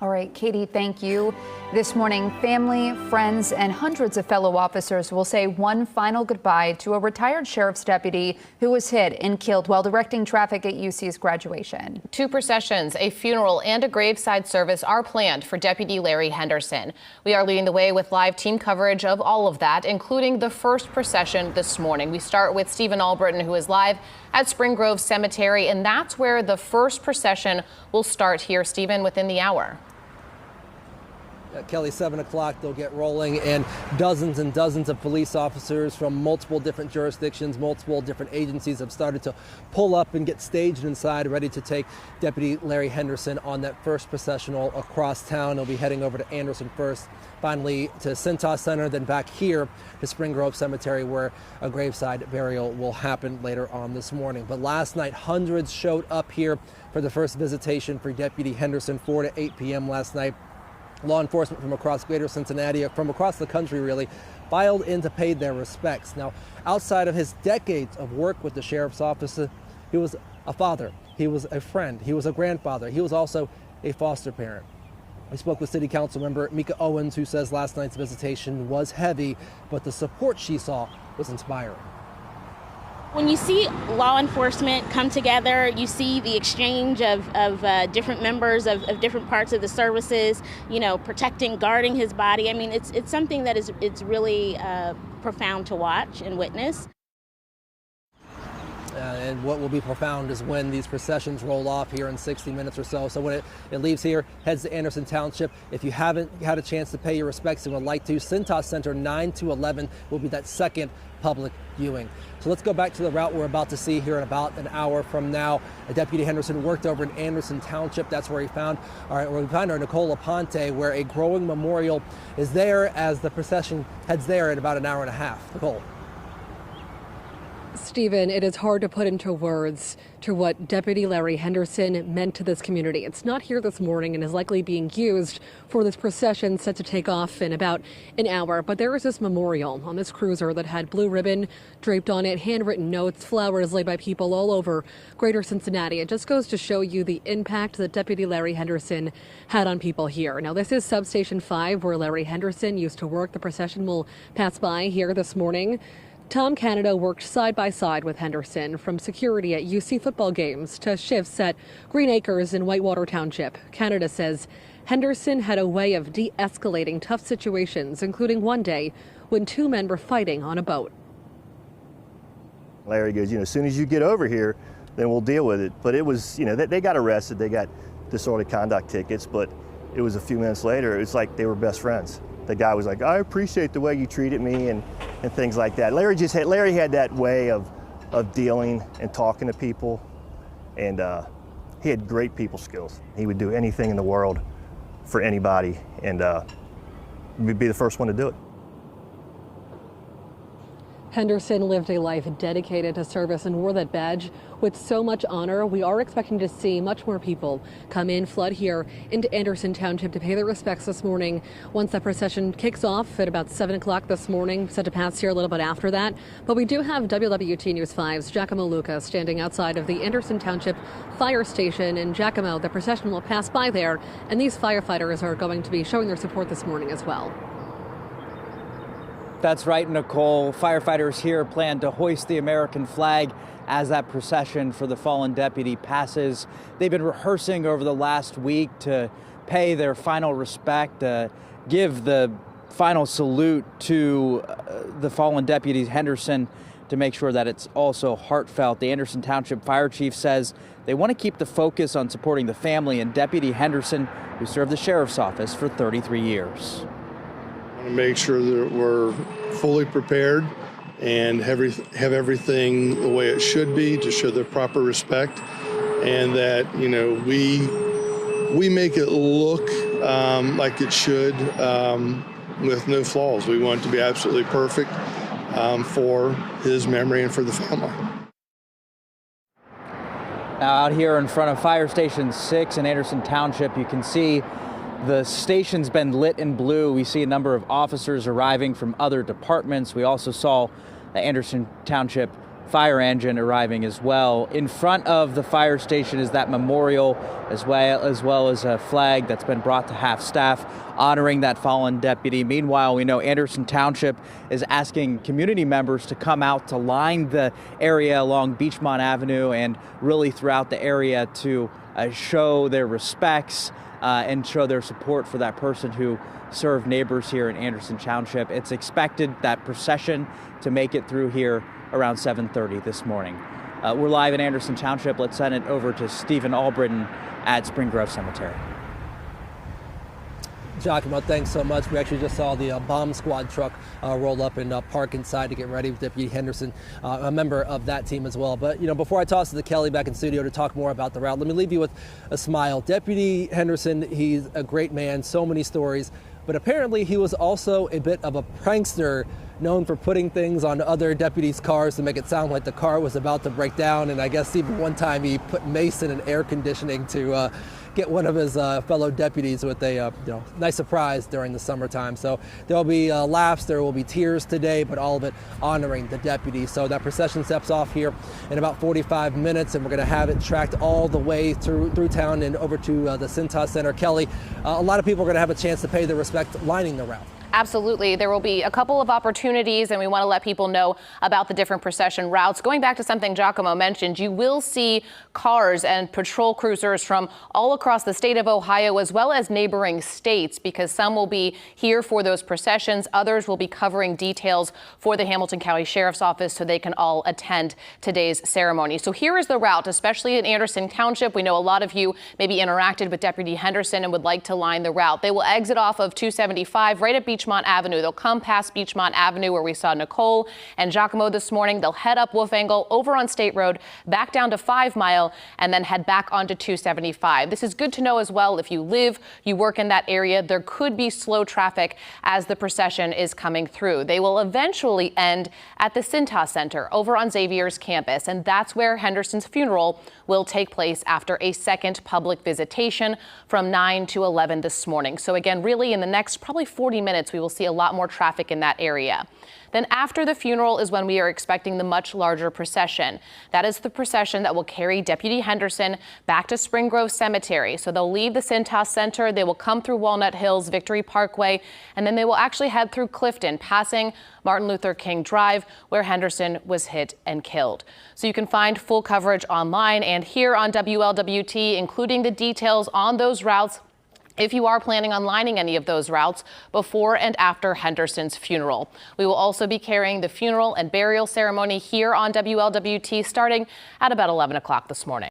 All right, Katie, thank you. This morning, family, friends, and hundreds of fellow officers will say one final goodbye to a retired sheriff's deputy who was hit and killed while directing traffic at UC's graduation. 2 processions, a funeral, and a graveside service are planned for Deputy Larry Henderson. We are leading the way with live team coverage of all of that, including the first procession this morning. We start with Stephen Albritton, who is live at Spring Grove Cemetery, and that's where the first procession will start here, Stephen, within the hour. Kelly, 7 o'clock, they'll get rolling, and dozens of police officers from multiple different jurisdictions, multiple different agencies have started to pull up and get staged inside, ready to take Deputy Larry Henderson on that first processional across town. They'll be heading over to Anderson first, finally to Cintas Center, then back here to Spring Grove Cemetery, where a graveside burial will happen later on this morning. But last night, hundreds showed up here for the first visitation for Deputy Henderson, 4 to 8 p.m. last night. Law enforcement from across greater Cincinnati, from across the country really, filed in to pay their respects. Now, outside of his decades of work with the sheriff's office, he was a father, he was a friend, he was a grandfather, he was also a foster parent. We spoke with City Council member Mika Owens, who says last night's visitation was heavy, but the support she saw was inspiring. When you see law enforcement come together, you see the exchange of different members of different parts of the services, you know, protecting, guarding his body. I mean, it's something that it's really profound to watch and witness. And what will be profound is when these processions roll off here in 60 minutes or so. So when it leaves here, heads to Anderson Township. If you haven't had a chance to pay your respects and would like to, Cintas Center 9 to 11 will be that second public viewing. So let's go back to the route we're about to see here in about an hour from now. Deputy Henderson worked over in Anderson Township. That's where we found our Nicole Aponte, where a growing memorial is there as the procession heads there in about an hour and a half. Nicole. Stephen, it is hard to put into words to what Deputy Larry Henderson meant to this community. It's not here this morning and is likely being used for this procession set to take off in about an hour. But there is this memorial on this cruiser that had blue ribbon draped on it, handwritten notes, flowers laid by people all over greater Cincinnati. It just goes to show you the impact that Deputy Larry Henderson had on people here. Now, this is Substation 5, where Larry Henderson used to work. The procession will pass by here this morning. Tom Canada worked side by side with Henderson, from security at UC football games to shifts at Green Acres in Whitewater Township. Canada says Henderson had a way of de-escalating tough situations, including one day when 2 men were fighting on a boat. Larry goes, as soon as you get over here, then we'll deal with it. But it was, they got arrested, they got disorderly conduct tickets, but it was a few minutes later, it was like they were best friends. The guy was like, I appreciate the way you treated me and things like that. Larry had that way of dealing and talking to people, and he had great people skills. He would do anything in the world for anybody, and we'd be the first one to do it. Henderson lived a life dedicated to service and wore that badge with so much honor. We are expecting to see much more people come in, flood here into Anderson Township to pay their respects this morning once that procession kicks off at about 7 o'clock this morning, set to pass here a little bit after that. But we do have WWT News 5's Giacomo Luca standing outside of the Anderson Township Fire Station. And Giacomo, the procession will pass by there, and these firefighters are going to be showing their support this morning as well. That's right, Nicole. Firefighters here plan to hoist the American flag as that procession for the fallen deputy passes. They've been rehearsing over the last week to pay their final respect, give the final salute to the fallen deputy Henderson, to make sure that it's also heartfelt. The Anderson Township Fire Chief says they want to keep the focus on supporting the family and Deputy Henderson, who served the sheriff's office for 33 years. To make sure that we're fully prepared and have everything the way it should be to show the proper respect, and that we make it look like it should with no flaws. We want it to be absolutely perfect for his memory and for the family. Now out here in front of Fire Station 6 in Anderson Township, you can see the station's been lit in blue. We see a number of officers arriving from other departments. We also saw the Anderson Township fire engine arriving as well. In front of the fire station is that memorial, as well as a flag that's been brought to half-staff honoring that fallen deputy. Meanwhile, we know Anderson Township is asking community members to come out to line the area along Beachmont Avenue and really throughout the area to show their respects and show their support for that person who served neighbors here in Anderson Township. It's expected that procession to make it through here around 7:30 this morning. We're live in Anderson Township. Let's send it over to Stephen Albritton at Spring Grove Cemetery. Giacomo, thanks so much. We actually just saw the bomb squad truck roll up and park inside to get ready with Deputy Henderson, a member of that team as well. But, before I toss it to Kelly back in studio to talk more about the route, let me leave you with a smile. Deputy Henderson, he's a great man, so many stories, but apparently he was also a bit of a prankster, known for putting things on other deputies' cars to make it sound like the car was about to break down. And I guess even one time he put mace in an air conditioning to get one of his fellow deputies with a nice surprise during the summertime. So there will be laughs, there will be tears today, but all of it honoring the deputy. So that procession steps off here in about 45 minutes, and we're going to have it tracked all the way through town and over to the Cintas Center. Kelly, a lot of people are going to have a chance to pay their respect lining the route. Absolutely. There will be a couple of opportunities, and we want to let people know about the different procession routes. Going back to something Giacomo mentioned, you will see cars and patrol cruisers from all across the state of Ohio, as well as neighboring states, because some will be here for those processions. Others will be covering details for the Hamilton County Sheriff's Office so they can all attend today's ceremony. So here is the route, especially in Anderson Township. We know a lot of you maybe interacted with Deputy Henderson and would like to line the route. They will exit off of 275 right at Beachmont Avenue. They'll come past Beachmont Avenue where we saw Nicole and Giacomo this morning. They'll head up Wolf Angle over on State Road, back down to 5 Mile, and then head back onto 275. This is good to know as well. If you live, you work in that area, there could be slow traffic as the procession is coming through. They will eventually end at the Cintas Center over on Xavier's campus, and that's where Henderson's funeral will take place after a second public visitation from 9 to 11 this morning. So again, really in the next probably 40 minutes, we will see a lot more traffic in that area. Then after the funeral is when we are expecting the much larger procession. That is the procession that will carry Deputy Henderson back to Spring Grove Cemetery. So they'll leave the Cintas Center, they will come through Walnut Hills, Victory Parkway, and then they will actually head through Clifton, passing Martin Luther King Drive, where Henderson was hit and killed. So you can find full coverage online and here on WLWT, including the details on those routes if you are planning on lining any of those routes before and after Henderson's funeral. We will also be carrying the funeral and burial ceremony here on WLWT starting at about 11 o'clock this morning.